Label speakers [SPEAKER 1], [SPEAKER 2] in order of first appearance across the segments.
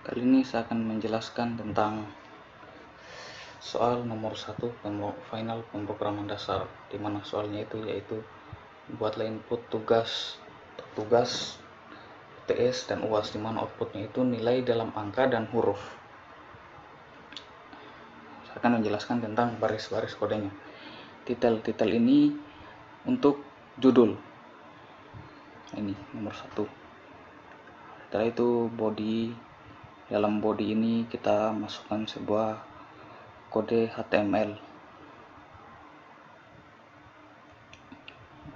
[SPEAKER 1] Kali ini saya akan menjelaskan tentang soal nomor 1 final pemrograman dasar, di mana soalnya itu yaitu buatlah input tugas UTS dan UAS, di mana outputnya itu nilai dalam angka dan huruf. Saya akan menjelaskan tentang baris-baris kodenya. Titel ini untuk judul, ini nomor 1. Setelah itu body. Dalam body ini kita masukkan sebuah kode HTML.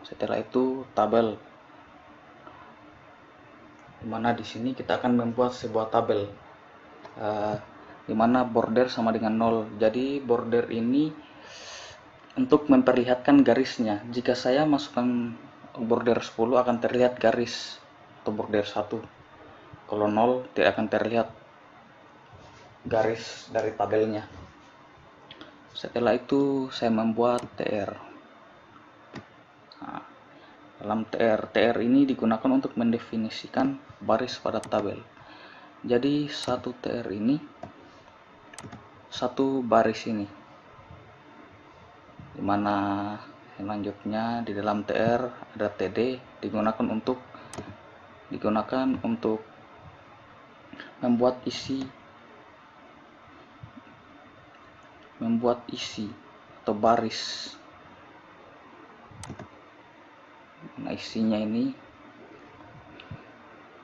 [SPEAKER 1] Setelah itu tabel, dimana di sini kita akan membuat sebuah tabel, dimana border sama dengan 0. Jadi border ini untuk memperlihatkan garisnya. Jika saya masukkan border 10 akan terlihat garis atau border 1. Kalau 0 tidak akan terlihat garis dari tabelnya. Setelah itu saya membuat TR. Nah, dalam TR ini digunakan untuk mendefinisikan baris pada tabel. Jadi satu TR ini satu baris ini, dimana selanjutnya di dalam TR ada TD digunakan untuk membuat isi atau baris. Nah, isinya ini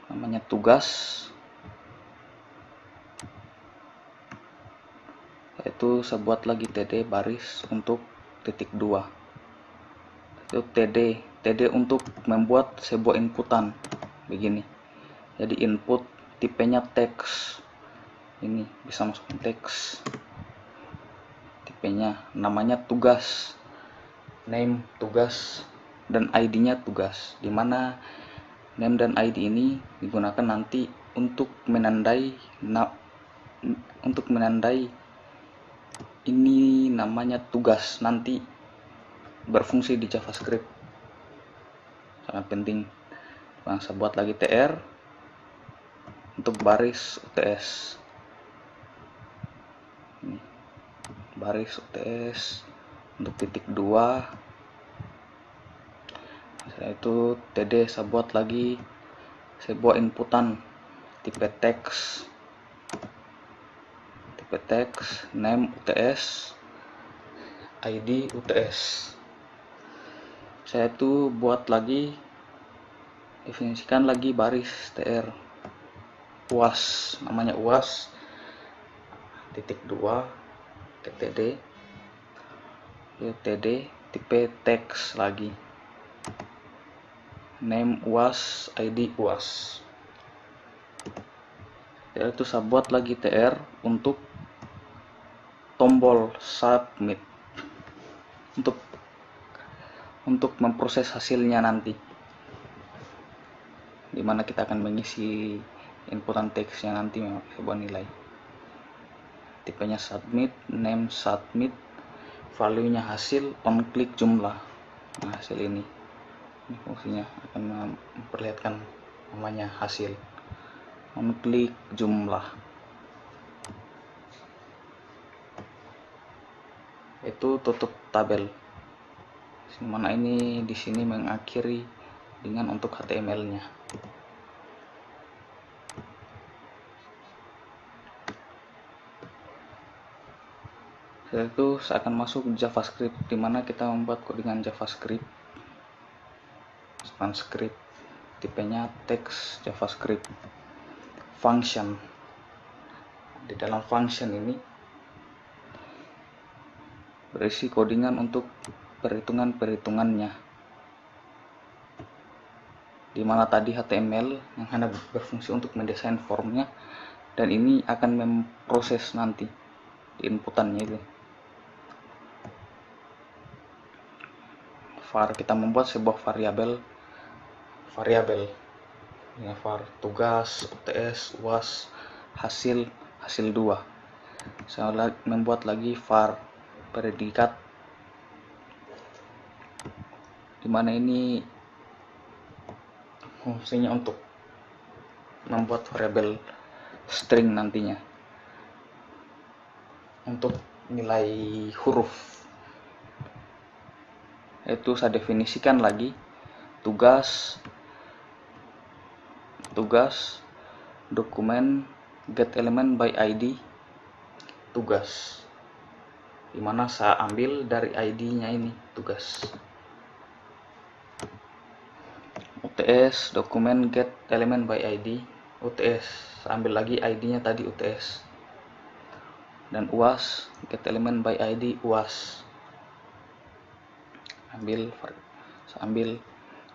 [SPEAKER 1] namanya tugas, yaitu saya buat lagi TD baris untuk titik 2. Itu TD untuk membuat sebuah inputan begini. Jadi input tipenya teks, ini bisa masuk teks. Tipenya namanya tugas, name tugas, dan ID-nya tugas, dimana name dan ID ini digunakan nanti untuk menandai ini namanya tugas nanti berfungsi di JavaScript. Sangat penting. Saya buat lagi TR untuk baris UTS. Ini baris UTS untuk titik 2. Setelah itu TD saya buat lagi sebuah inputan tipe teks, name UTS, ID UTS. Saya itu buat lagi, definisikan lagi baris TR UAS, namanya UAS titik 2 TD, tipe teks lagi, name UAS, ID UAS. Setelah itu saya buat lagi TR untuk tombol submit untuk memproses hasilnya nanti, dimana kita akan mengisi inputan teksnya nanti sebuah nilai. Tipenya submit, name submit, value-nya hasil, on click jumlah. Nah, hasil ini fungsinya akan memperlihatkan namanya hasil, on click jumlah. Itu tutup tabel. Mana ini di sini mengakhiri dengan untuk HTML-nya. Setelah itu saya akan masuk JavaScript, dimana kita membuat codingan JavaScript, script tipenya teks JavaScript function. Di dalam function ini berisi codingan untuk perhitungannya, dimana tadi HTML yang hanya berfungsi untuk mendesain formnya, dan ini akan memproses nanti di inputannya itu. Var, kita membuat sebuah variabel ya, var tugas, UTS, UAS, hasil 2. Saya membuat lagi var predikat, dimana ini fungsinya untuk membuat variabel string nantinya. Untuk nilai huruf itu saya definisikan lagi tugas dokumen get element by id tugas, dimana saya ambil dari id-nya ini tugas. UTS dokumen get element by id UTS, saya ambil lagi id-nya tadi UTS. Dan UAS get element by id UAS, saya ambil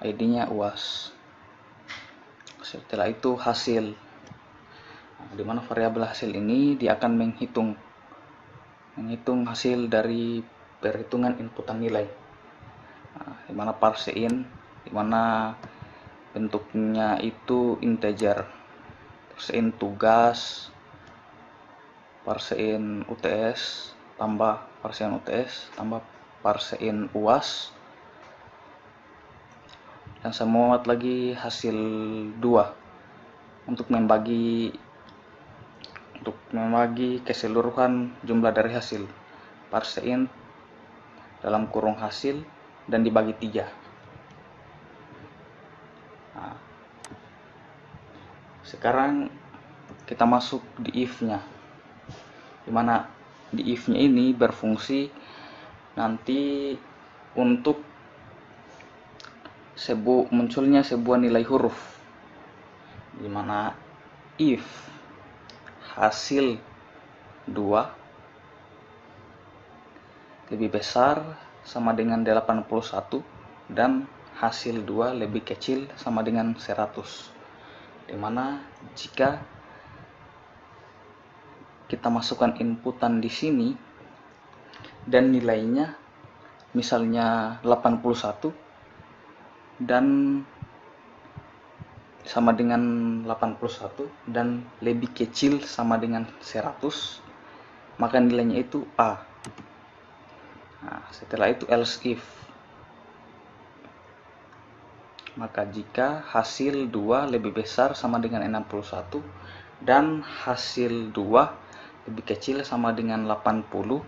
[SPEAKER 1] id-nya UAS. Setelah itu hasil, dimana variabel hasil ini dia akan menghitung hasil dari perhitungan inputan nilai, dimana parsein, dimana bentuknya itu integer, parsein tugas, parsein UTS tambah parsein UTS tambah parsein UAS, dan saya muat lagi hasil 2 untuk membagi keseluruhan jumlah dari hasil, parsein dalam kurung hasil dan dibagi 3. Nah, sekarang kita masuk di if-nya, dimana di if-nya ini berfungsi nanti untuk munculnya sebuah nilai huruf, dimana if hasil 2 lebih besar sama dengan 81 dan hasil 2 lebih kecil sama dengan 100, dimana jika kita masukkan inputan di sini dan nilainya misalnya 81 dan sama dengan 81 dan lebih kecil sama dengan 100, maka nilainya itu A. Nah, setelah itu else if, maka jika hasil 2 lebih besar sama dengan 61 dan hasil 2 lebih kecil sama dengan 80,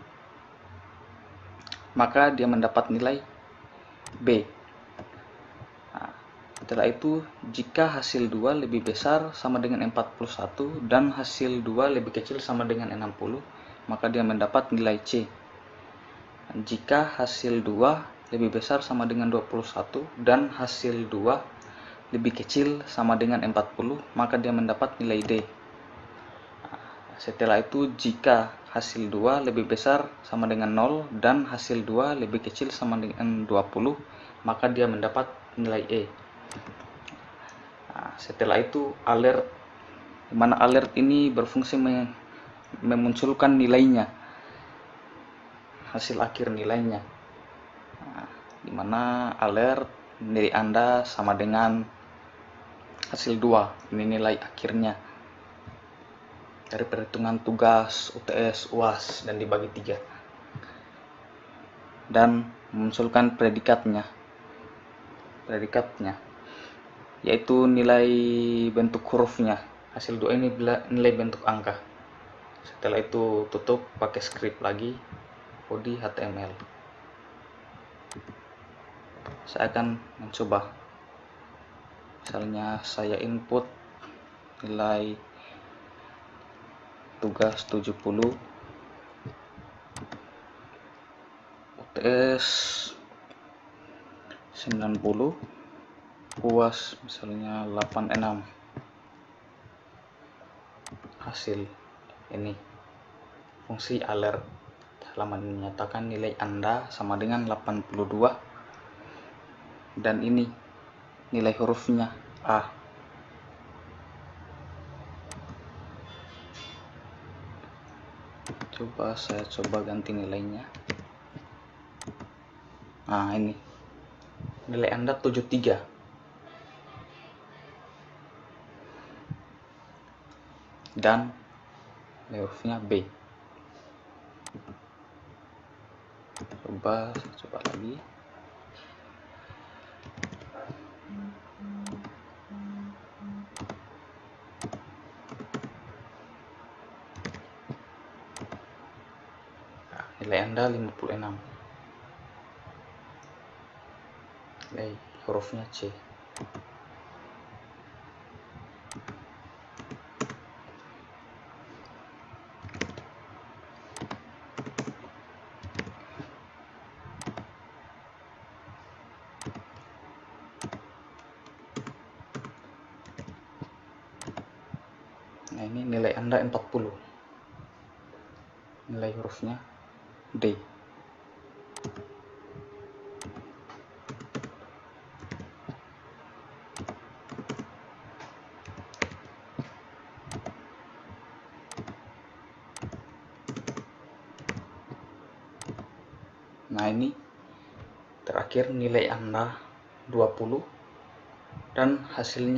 [SPEAKER 1] maka dia mendapat nilai B. Setelah itu, jika hasil 2 lebih besar sama dengan 41 dan hasil 2 lebih kecil sama dengan 60, maka dia mendapat nilai C. Jika hasil 2 lebih besar sama dengan 21 dan hasil 2 lebih kecil sama dengan 40, maka dia mendapat nilai D. Setelah itu, jika hasil 2 lebih besar sama dengan 0 dan hasil 2 lebih kecil sama dengan 20, maka dia mendapat nilai E. Nah, setelah itu alert, dimana alert ini berfungsi memunculkan nilainya, hasil akhir nilainya. Nah, dimana alert nilai Anda sama dengan hasil 2, ini nilai akhirnya dari perhitungan tugas, UTS, UAS, dan dibagi 3, dan memunculkan predikatnya yaitu nilai bentuk hurufnya. Hasil 2 ini nilai bentuk angka. Setelah itu tutup pakai script lagi, body HTML. Saya akan mencoba, misalnya saya input nilai tugas 70, UTS 90, UAS misalnya 86. Hasil ini fungsi alert halaman menyatakan nilai Anda sama dengan 82 dan ini nilai hurufnya A. Saya coba ganti nilainya. Nah, ini nilai Anda 73 dan nilai hurufnya B. Coba lagi. nilai Anda 56. Nilai hurufnya C. Nah, ini nilai Anda 40. Nilai hurufnya D. Nah, ini terakhir nilai Anda 20 dan hasil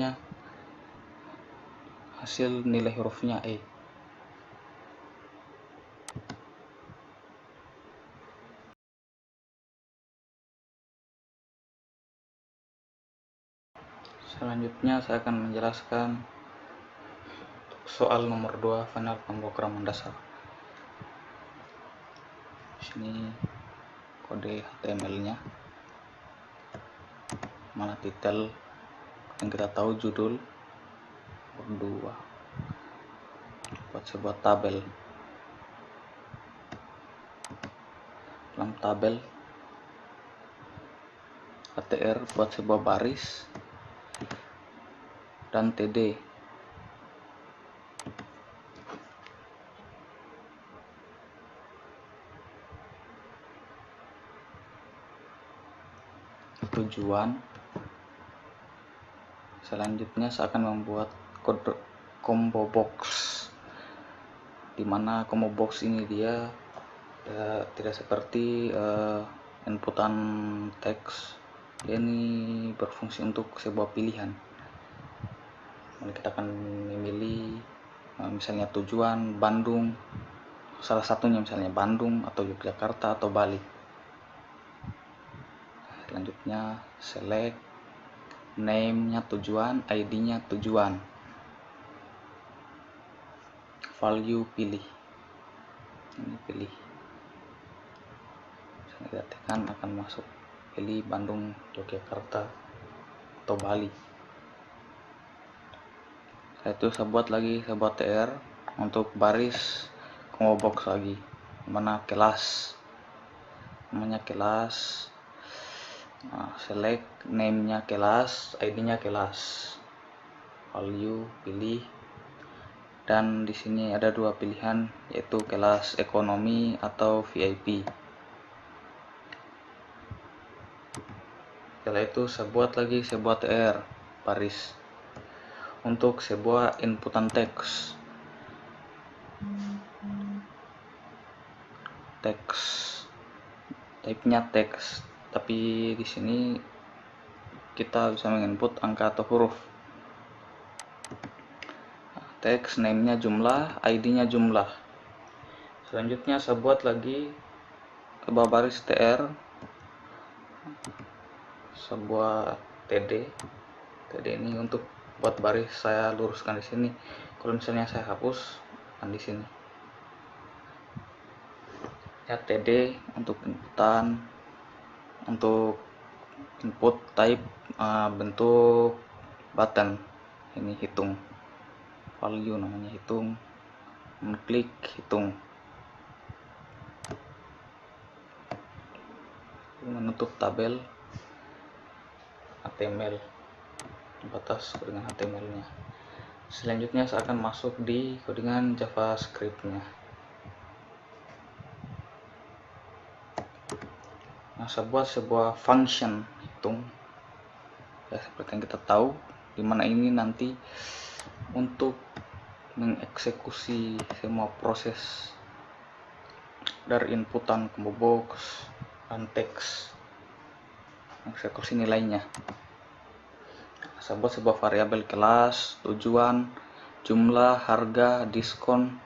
[SPEAKER 1] nilai hurufnya E. Selanjutnya saya akan menjelaskan soal nomor 2 final pembongkaran mendasar. Sini kode HTML-nya, mana titel yang kita tahu, judul, 2, buat sebuah tabel. Dalam tabel ATR buat sebuah baris dan TD. Tujuan. Selanjutnya saya akan membuat kode combo box, dimana combo box ini dia tidak seperti inputan teks. Dia ini berfungsi untuk sebuah pilihan. Kita akan memilih misalnya tujuan Bandung, salah satunya misalnya Bandung atau Yogyakarta atau Bali. Selanjutnya select, name-nya tujuan, ID-nya tujuan, value pilih. Ini pilih. Saya tekan akan masuk, pilih Bandung, Yogyakarta atau Bali. Saya buat TR untuk baris combo box lagi, mana kelas, namanya kelas. Nah, select, name-nya kelas, ID-nya kelas, value pilih, dan di sini ada dua pilihan, yaitu kelas ekonomi atau VIP. Setelah itu saya buat TR baris untuk sebuah inputan teks. Type-nya teks, tapi di sini kita bisa menginput angka atau huruf. Teks, name-nya jumlah, ID-nya jumlah. Selanjutnya saya buat lagi sebuah baris TR, sebuah TD. TD ini untuk buat baris, saya luruskan di sini. Kalau misalnya saya hapus, kan di sini. Ya, TD untuk inputan, untuk input type bentuk button. Ini hitung, value namanya hitung, klik hitung. Menutup tabel HTML, batas codingan HTML-nya. Selanjutnya saya akan masuk di codingan JavaScript-nya. Nah, saya buat sebuah function hitung, ya seperti yang kita tahu, dimana ini nanti untuk mengeksekusi semua proses dari inputan combo box dan teks, eksekusi nilainya. Saya buat sebuah variabel kelas, tujuan, jumlah, harga, diskon,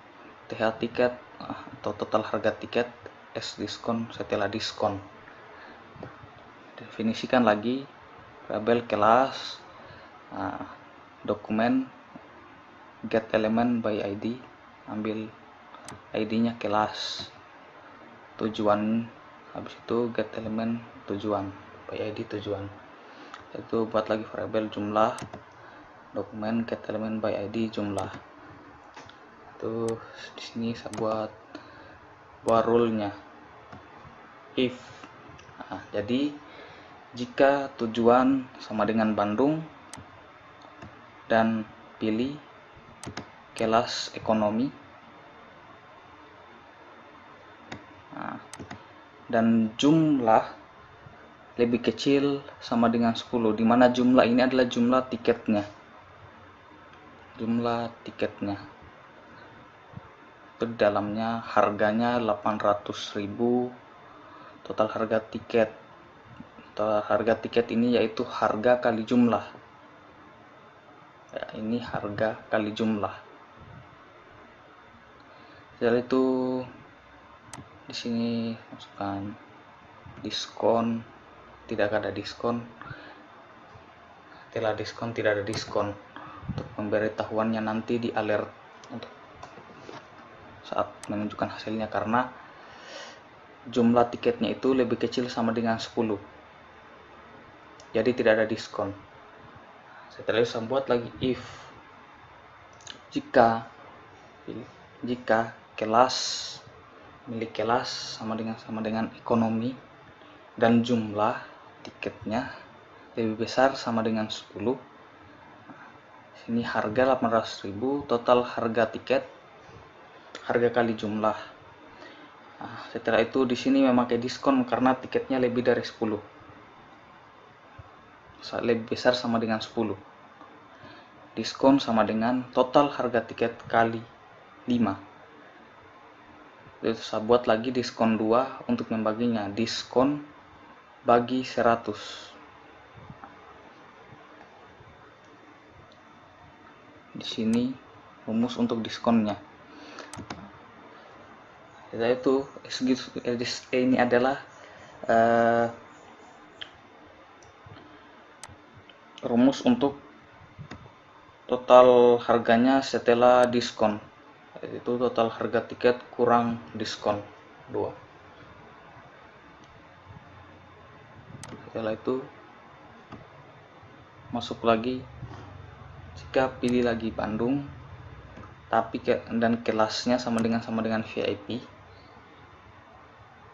[SPEAKER 1] TH tiket atau total harga tiket, S diskon setelah diskon. Definisikan lagi variabel kelas, dokumen get element by ID, ambil ID-nya kelas, tujuan, habis itu get element tujuan by id tujuan, itu buat lagi variabel jumlah dokumen get element by id jumlah. Itu di sini saya buat rule-nya if. Nah, jadi jika tujuan sama dengan Bandung dan pilih kelas ekonomi, nah, dan jumlah lebih kecil sama dengan 10, dimana jumlah ini adalah jumlah tiketnya. Itu di dalamnya harganya 800.000, total harga tiket. Total harga tiket ini yaitu harga kali jumlah. Ya, ini harga kali jumlah. Setelah itu di sini masukkan diskon, tidak ada diskon. Setelah diskon tidak ada diskon, untuk pemberitahuannya nanti di alert untuk saat menunjukkan hasilnya, karena jumlah tiketnya itu lebih kecil sama dengan 10, jadi tidak ada diskon. Setelah itu saya buat lagi if jika kelas milik kelas sama dengan ekonomi dan jumlah tiketnya lebih besar sama dengan 10. Sini harga 800.000, total harga tiket harga kali jumlah. Nah, setelah itu di sini memakai diskon karena tiketnya lebih dari 10. Lebih besar sama dengan 10. Diskon sama dengan total harga tiket kali 5. Itu saya buat lagi diskon 2 untuk membaginya, diskon bagi 100. Di sini rumus untuk diskonnya. Setelah itu ini adalah rumus untuk total harganya setelah diskon, yaitu total harga tiket kurang diskon 2. Setelah itu masuk lagi, jika pilih lagi Bandung tapi dan kelasnya sama dengan VIP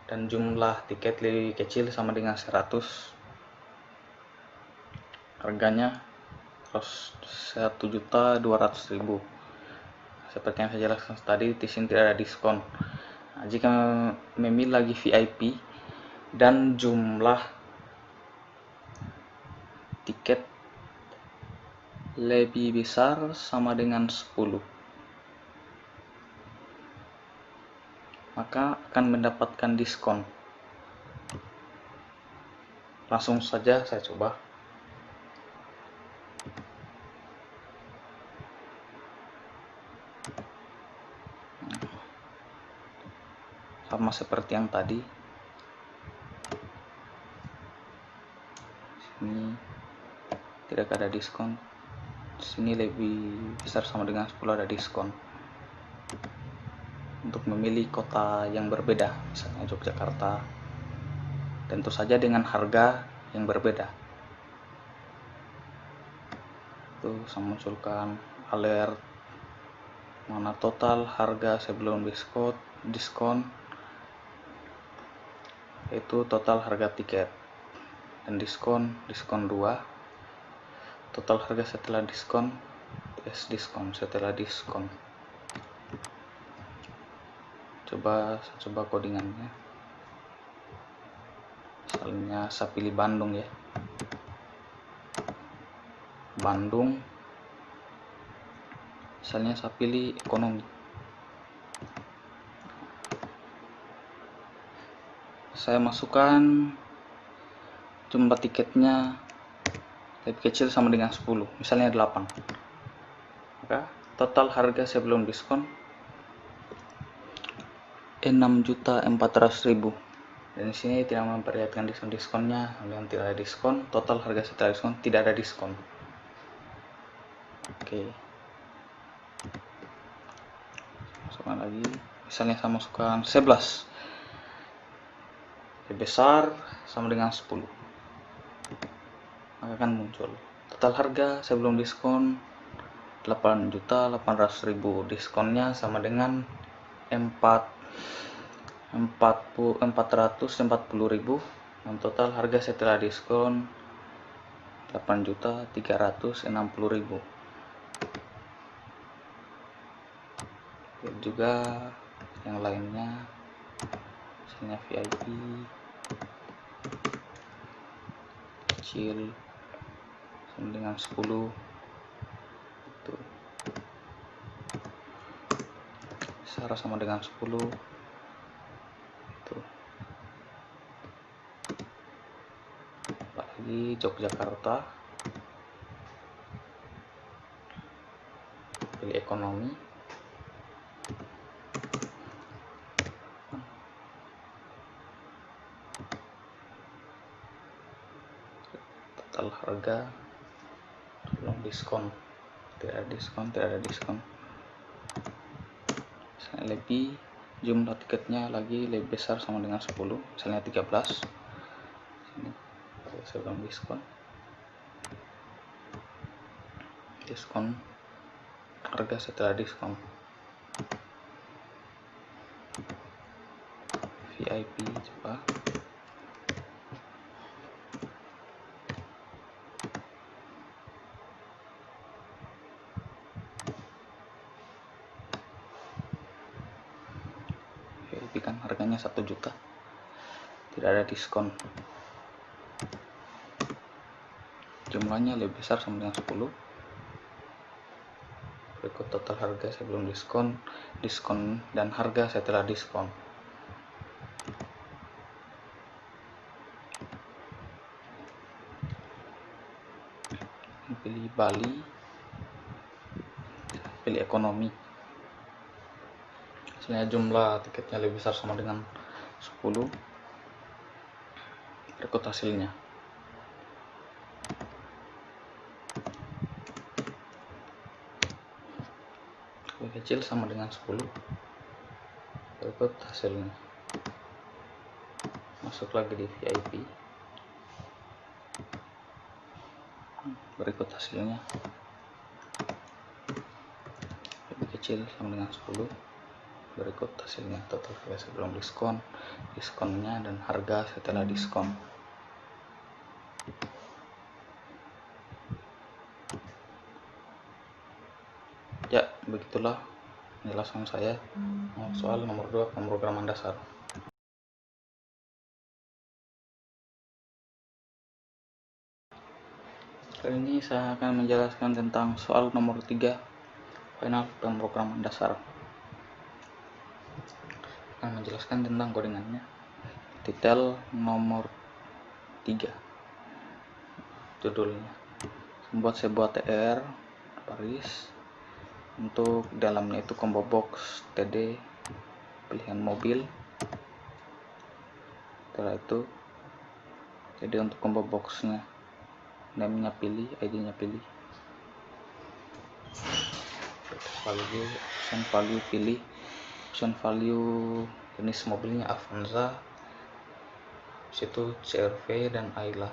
[SPEAKER 1] dan jumlah tiket lebih kecil sama dengan 100, harganya 1.200.000. Seperti yang saya jelaskan tadi, di sini tidak ada diskon. Nah, jika memilih lagi VIP dan jumlah tiket lebih besar sama dengan 10, maka akan mendapatkan diskon. Langsung saja saya coba. Sama seperti yang tadi. Sini tidak ada diskon. Sini lebih besar sama dengan 10 ada diskon. Untuk memilih kota yang berbeda, misalnya Yogyakarta, tentu saja dengan harga yang berbeda. Itu saya munculkan alert mana total harga sebelum diskon, itu total harga tiket dan diskon 2, total harga setelah diskon setelah diskon. Coba codingannya. Misalnya saya pilih Bandung ya, Bandung, misalnya saya pilih ekonomi. Saya masukkan jumlah tiketnya lebih kecil sama dengan 10, misalnya 8. Maka total harga sebelum diskon 6.400.000. Dan di sini tidak memperlihatkan diskonnya, dan tidak ada diskon. Total harga setelah diskon tidak ada diskon. Oke. Masukkan lagi. Misalnya saya masukkan 11. lebih besar sama dengan 10, maka akan muncul total harga sebelum diskon 8.800.000, diskonnya sama dengan 440.000, dan total harga setelah diskon 8.360.000. Juga yang lainnya, misalnya VIP kecil sama dengan 10 itu, besar sama dengan 10 itu. Apalagi Yogyakarta, pilih ekonomi, total harga belum diskon, tidak ada diskon. Misalnya lebih, jumlah tiketnya lagi lebih besar sama dengan 10, misalnya 13. Sini sebelum diskon, harga setelah diskon. VIP coba, VIP kan harganya 1 juta, tidak ada diskon, jumlahnya lebih besar sama dengan 10. Berikut total harga sebelum diskon, diskon dan harga setelah diskon. Pilih Bali, pilih ekonomi, misalnya jumlah tiketnya lebih besar sama dengan 10. Berikut hasilnya. Lebih kecil sama dengan 10. Berikut hasilnya. Masuk lagi di VIP. Berikut hasilnya. Lebih kecil sama dengan 10. Berikut hasilnya, total harga sebelum diskon, diskonnya, dan harga setelah diskon. Ya, begitulah penjelasan saya soal nomor 2 pemrograman dasar. Kali ini saya akan menjelaskan tentang soal nomor 3 final pemrograman dasar. Akan menjelaskan tentang codingannya. Detail nomor 3, judulnya membuat sebuah TR baris, untuk dalamnya itu combo box TD pilihan mobil. Setelah itu TD untuk combo boxnya, name-nya pilih, ID-nya pilih, value, option value pilih, option value jenis mobilnya Avanza, situ CR-V dan Ayla.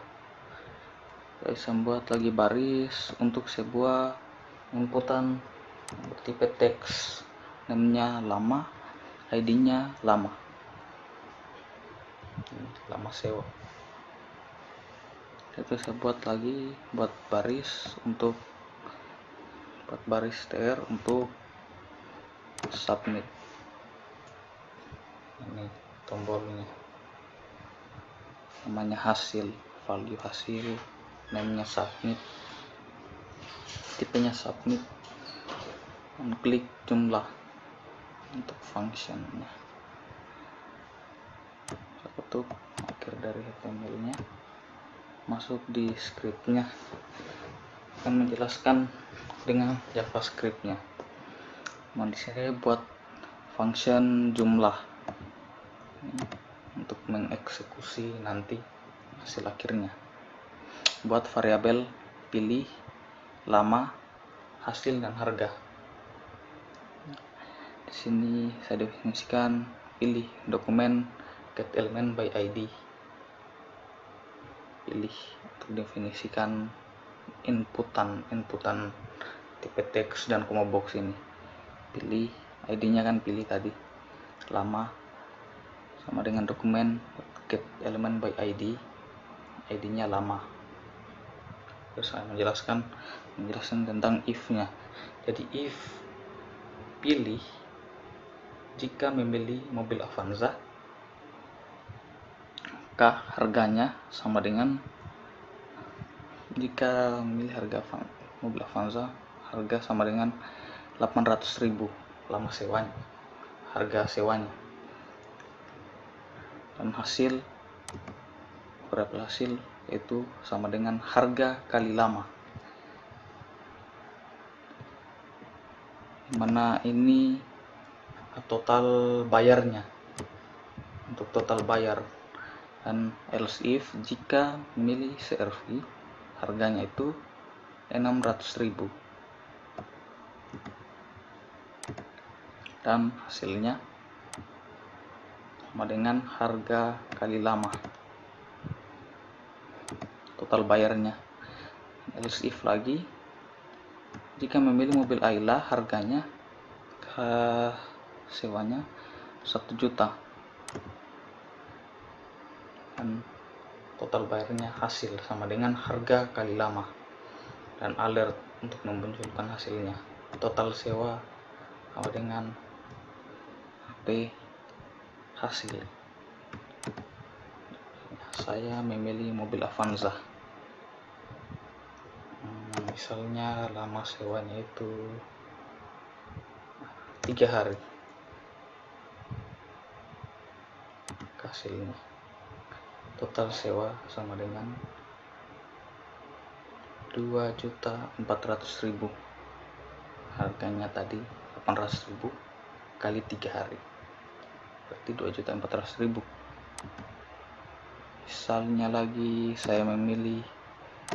[SPEAKER 1] Saya membuat lagi baris untuk sebuah inputan bertipe teks, namanya lama, ID-nya lama sewa. Itu saya buat baris untuk TR untuk submit. Ini tombolnya, namanya hasil, value hasil, namanya submit, tipenya submit, dan klik jumlah untuk functionnya. Saya tutup akhir dari HTML-nya, masuk di scriptnya, akan menjelaskan dengan JavaScript-nya. Di sini buat function jumlah untuk mengeksekusi nanti hasil akhirnya. Buat variabel pilih, lama, hasil, dan harga. Di sini saya definisikan pilih dokumen get element by ID. Pilih untuk definisikan inputan tipe teks dan comma box ini. Pilih ID-nya, kan pilih tadi lama sama dengan dokumen get element by ID-nya lama. Terus saya menjelaskan tentang if-nya. Jadi if pilih jika membeli mobil Avanza, maka harganya sama dengan, jika memilih mobil Avanza, harga sama dengan 800.000 lama sewanya, harga sewanya. Dan hasil itu sama dengan harga kali lama, mana ini total bayarnya, untuk total bayar. Dan else if jika memilih CRV, harganya itu 600.000 dan hasilnya sama dengan harga kali lama, total bayarnya. Else if lagi, jika memilih mobil Ayla, harganya sewanya 1 juta dan total bayarnya hasil sama dengan harga kali lama. Dan alert untuk memunculkan hasilnya, total sewa sama dengan HP hasil. Saya memilih mobil Avanza, misalnya lama sewanya itu 3 hari. Hasilnya total sewa sama dengan 2.400.000, harganya tadi 800.000 kali 3 hari, berarti 2.400.000. Misalnya lagi saya memilih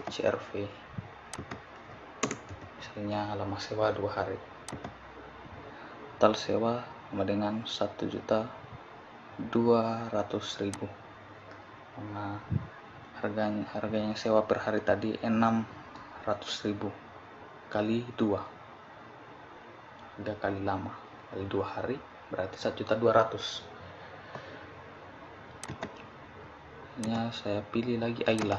[SPEAKER 1] CRV, misalnya lama sewa 2 hari, total sewa sama dengan 1.200.000, karena harganya sewa per hari tadi 600.000 kali 2, harga kali lama kali 2 hari berarti 1.200.000. Saya pilih lagi Ayla,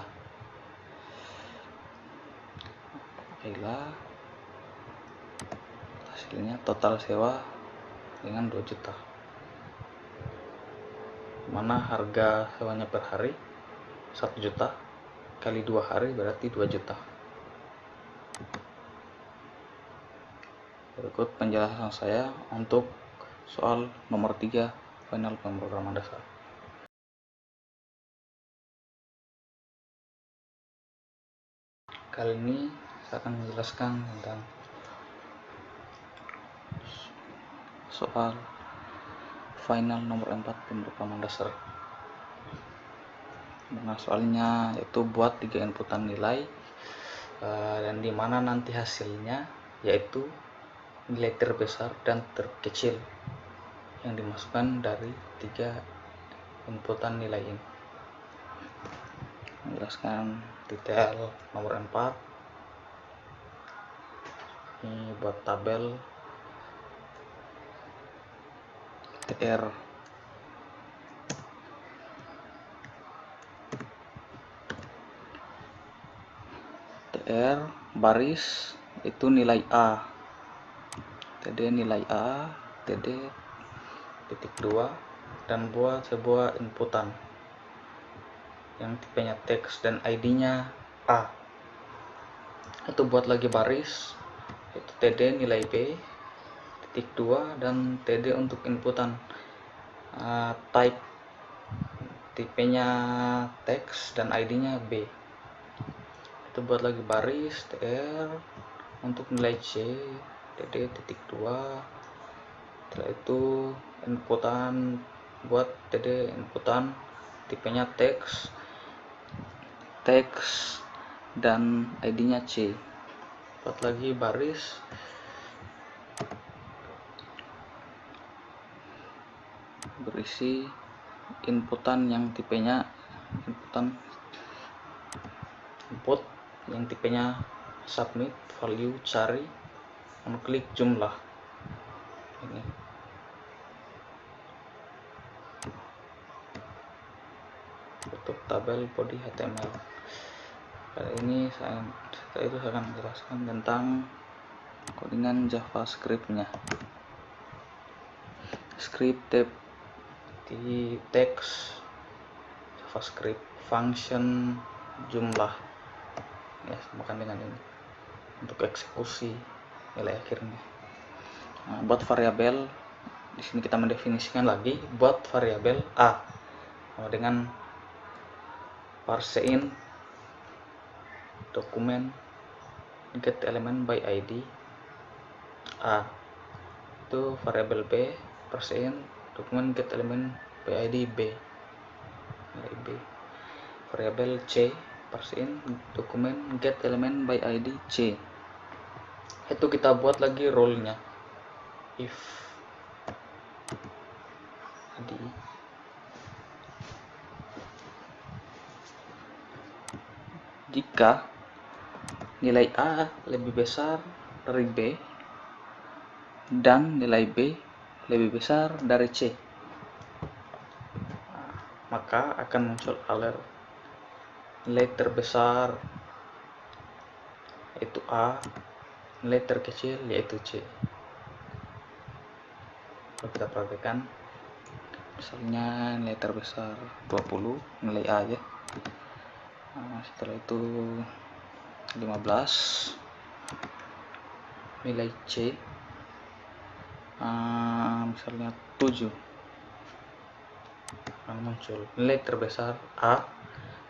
[SPEAKER 1] hasilnya total sewa dengan 2 juta, mana harga sewanya per hari 1 juta kali 2 hari berarti 2 juta. Berikut penjelasan saya untuk soal nomor 3 final pemrograman dasar. Kali ini saya akan menjelaskan tentang soal final nomor 4 pemrograman dasar. Nah, soalnya yaitu buat 3 inputan nilai dan dimana nanti hasilnya yaitu nilai terbesar dan terkecil yang dimasukkan dari 3 inputan nilai ini. Menjelaskan detail nomor 4 ini buat tabel TR baris itu nilai A, TD nilai A, TD titik 2, dan buat sebuah inputan yang tipenya teks dan ID-nya A. Itu buat lagi baris, itu TD nilai B, titik 2, dan TD untuk inputan type, tipenya teks dan ID-nya B. Itu buat lagi baris TR untuk nilai C, TD titik 2. Setelah itu inputan buat TD inputan tipenya teks dan ID-nya C. Buat lagi baris berisi inputan yang tipenya input yang tipenya submit value cari klik jumlah. Ini tutup tabel body HTML. Kali ini setelah itu saya akan menjelaskan tentang codingan JavaScript-nya. Script tab di teks JavaScript function jumlah ya, samakan dengan ini untuk eksekusi nilai akhirnya. Nah, buat variabel di sini kita mendefinisikan lagi buat variabel a sama dengan parseInt dokumen get element by id a, itu variabel b parseInt dokumen get element by id b, nilai b. Variabel c parseInt dokumen get element by id c, itu kita buat lagi role-nya if tadi jika nilai a lebih besar dari b dan nilai b lebih besar dari c, maka akan muncul alert nilai terbesar yaitu a, nilai terkecil yaitu c. Kalau kita perhatikan misalnya nilai terbesar 20 nilai a ya, setelah itu 15 nilai c misalnya 7, akan muncul nilai terbesar a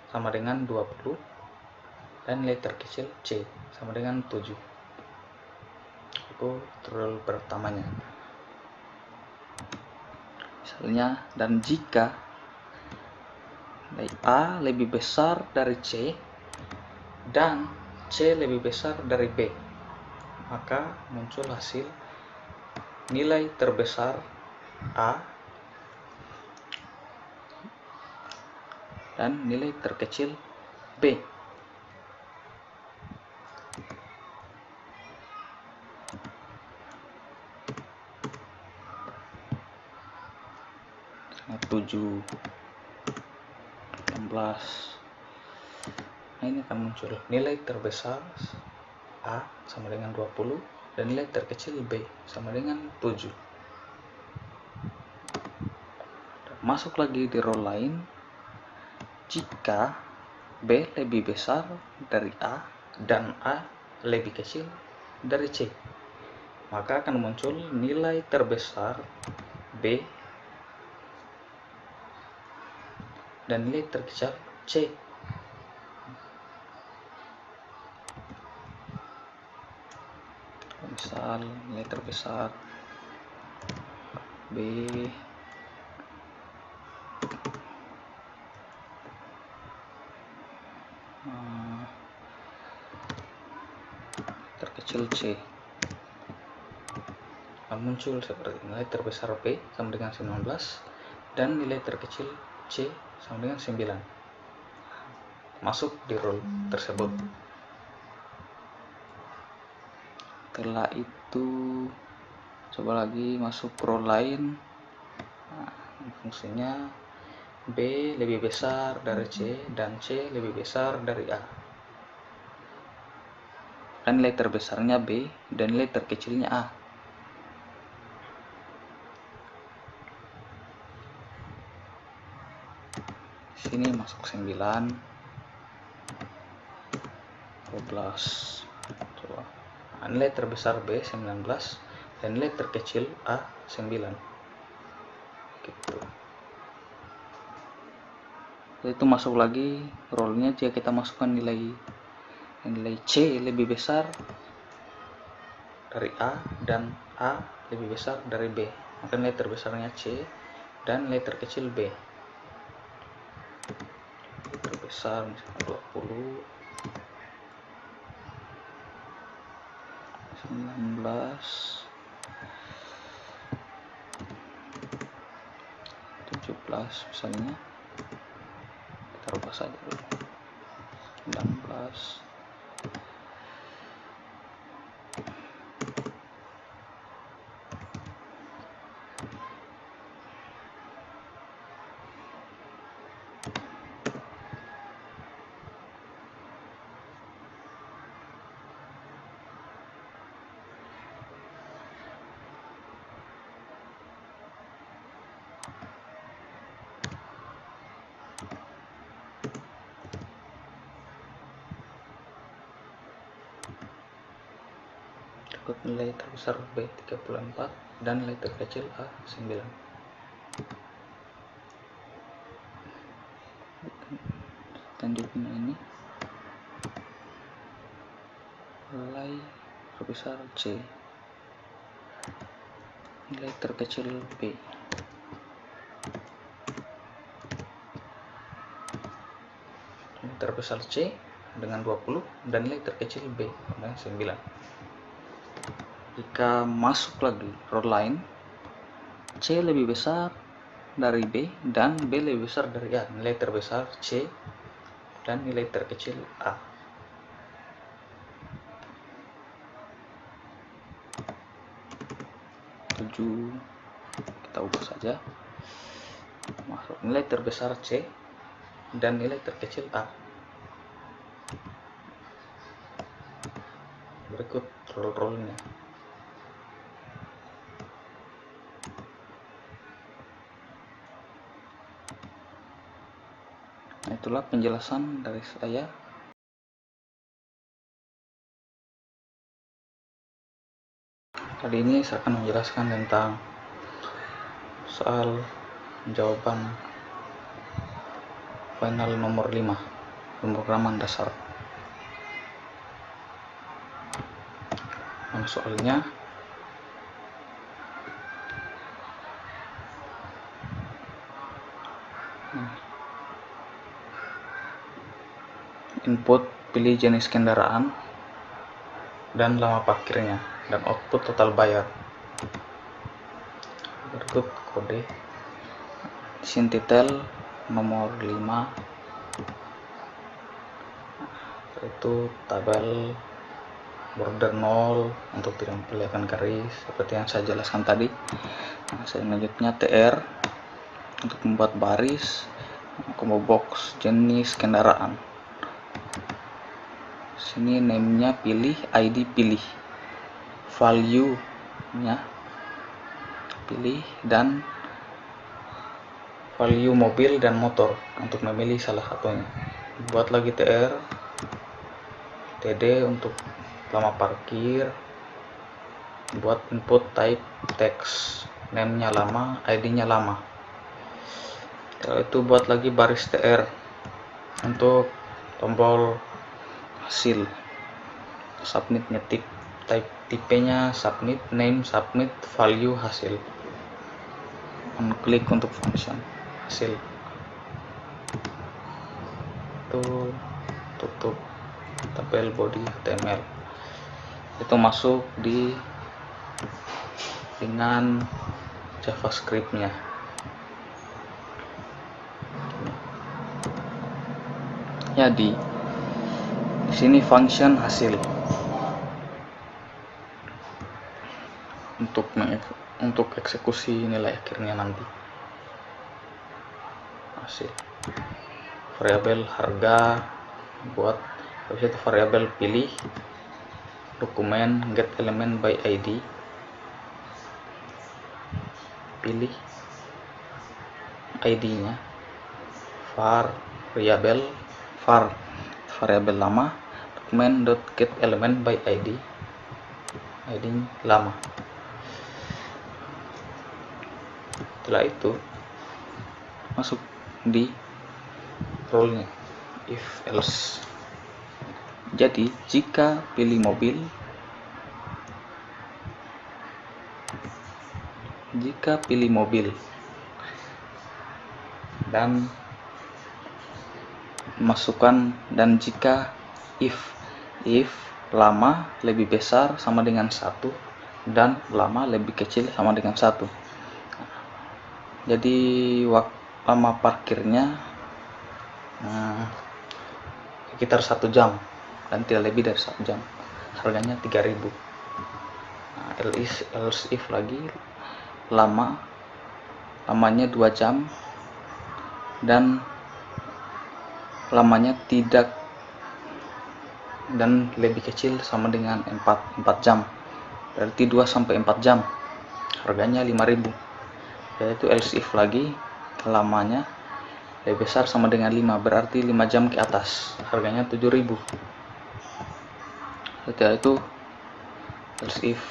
[SPEAKER 1] sama dengan 20 dan nilai terkecil c sama dengan 7. Itu rule pertamanya. Misalnya, dan jika nilai a lebih besar dari c dan c lebih besar dari b, maka muncul hasil nilai terbesar a dan nilai terkecil b. Nah, 7, 16. Nah, ini akan muncul nilai terbesar a sama dengan 20 dan nilai terkecil b sama dengan 7. Masuk lagi di row lain, jika b lebih besar dari a dan a lebih kecil dari c, maka akan muncul nilai terbesar b dan nilai terkecil c. Misal nilai terbesar b terkecil c, akan muncul seperti nilai terbesar b sama dengan 19 dan nilai terkecil c sama dengan 9. Masuk di rule tersebut. Setelah itu coba lagi masuk row lain. Nah, fungsinya b lebih besar dari c dan c lebih besar dari a. Kan nilai terbesarnya b dan nilai terkecilnya a. Sini masuk 9, 12. Coba. Nah, nilai terbesar b 19 dan nilai terkecil a 9. Gitu. Itu masuk lagi rollnya jika kita masukkan nilai c lebih besar dari a dan a lebih besar dari b, maka nilai terbesarnya c dan nilai terkecil b. Terbesar misalnya 20, 19, 17, 17 misalnya, kita rubah saja dulu 19. Berikut nilai terbesar B 34 dan nilai terkecil A 9. Selanjutnya ini nilai terbesar C, nilai terkecil B. Nilai terbesar C dengan 20 dan nilai terkecil B dengan 9. Jika masuk lagi row lain, C lebih besar dari B dan B lebih besar dari A. Nilai terbesar C dan nilai terkecil A. Kita ubah saja. Masuk nilai terbesar C dan nilai terkecil A. Berikut roll-rollnya. Nah, itulah penjelasan dari saya. Kali ini saya akan menjelaskan tentang soal jawaban final nomor 5, pemrograman dasar. Nah, soalnya input pilih jenis kendaraan dan lama parkirnya, dan output total bayar. Berikut kode Sintitel nomor 5, yaitu tabel border 0 untuk tidak memperlihatkan garis seperti yang saya jelaskan tadi. Nah, selanjutnya TR untuk membuat baris, combo box jenis kendaraan. Sini name-nya pilih, ID pilih, value-nya pilih, dan value mobil dan motor untuk memilih salah satunya. Buat lagi TR, TD untuk lama parkir, buat input type text, name-nya lama, ID-nya lama. Setelah itu buat lagi baris TR untuk tombol hasil, submit ngetik, tipenya submit, name submit, value hasil, on klik untuk function hasil. Itu tutup tabel body HTML, itu masuk dengan JavaScript-nya. Jadi di sini function hasil untuk eksekusi nilai akhirnya nanti. Hasil variabel harga, buat habis itu variabel pilih, dokumen get element by ID, pilih ID-nya, variabel lama, dokumen get element by ID lama. Setelah itu masuk di role-nya if else. Jadi jika pilih mobil dan masukkan, dan jika if lama lebih besar sama dengan 1 dan lama lebih kecil sama dengan 1. Jadi lama parkirnya sekitar 1 jam dan tidak lebih dari 1 jam, harganya 3.000. Else if lagi lamanya 2 jam dan lamanya tidak dan lebih kecil sama dengan 4 jam, berarti 2 sampai 4 jam, harganya 5.000. Yaitu else if lagi lamanya lebih besar sama dengan 5, berarti 5 jam ke atas, harganya 7.000. Setelah itu else if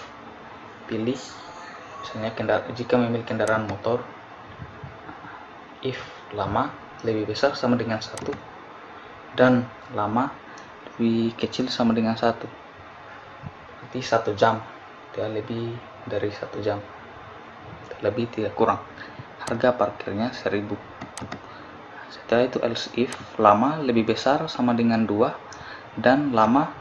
[SPEAKER 1] pilih misalnya jika memiliki kendaraan motor, if lama lebih besar sama dengan 1 dan lama lebih kecil sama dengan 1, berarti 1 jam, tidak lebih dari 1 jam, tidak lebih tidak kurang, harga parkirnya 1.000. Setelah itu else if lama lebih besar sama dengan 2 dan lama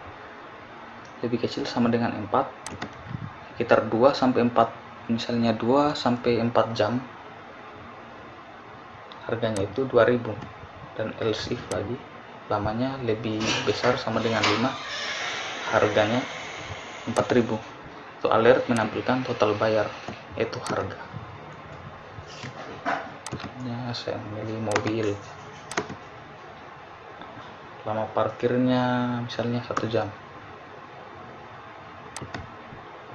[SPEAKER 1] lebih kecil sama dengan 4, sekitar 2 sampai 4, misalnya 2 sampai 4 jam, harganya itu 2.000. Dan else if lagi lamanya lebih besar sama dengan 5, harganya 4.000. Itu alert menampilkan total bayar, yaitu harga. Saya memilih mobil, lama parkirnya misalnya 1 jam,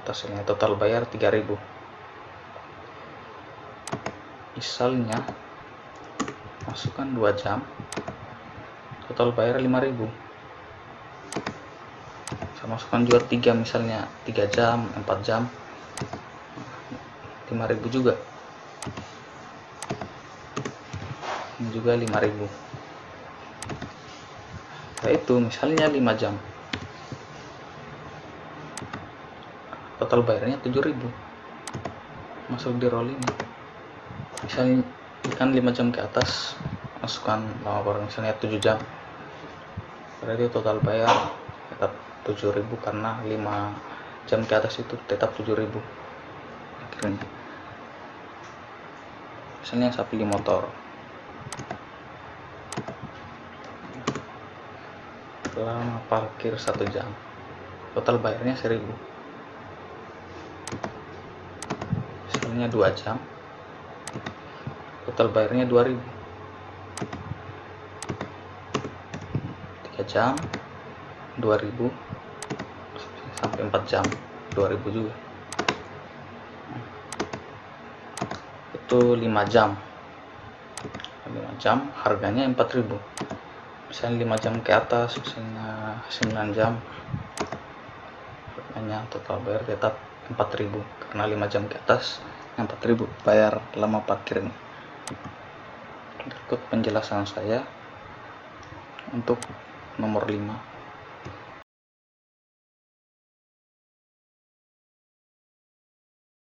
[SPEAKER 1] atasnya total bayar 3.000. Misalnya masukkan 2 jam, total bayar 5.000. Saya masukkan juga 3, misalnya 3 jam, 4 jam, 5.000 juga. Ini juga 5.000. Nah, itu misalnya 5 jam, total bayarnya 7.000. Masuk di roll ini, misalnya kan 5 jam ke atas, masukkan lama barang misalnya 7 jam, berarti total bayar tetap 7.000 karena 5 jam ke atas itu tetap 7.000 akhirnya. Misalnya saya pilih motor, lama parkir 1 jam, total bayarnya 1.000. Misalnya 2 jam, total bayarnya 2.000. 3 jam 2.000 sampai 4 jam 2.000 juga. Itu 5 jam, harganya 4.000. Misalnya 5 jam ke atas, misalnya 9 jam, harganya total bayar tetap 4.000 karena 5 jam ke atas 4.000 bayar lama parkirnya. Berikut penjelasan saya untuk nomor 5.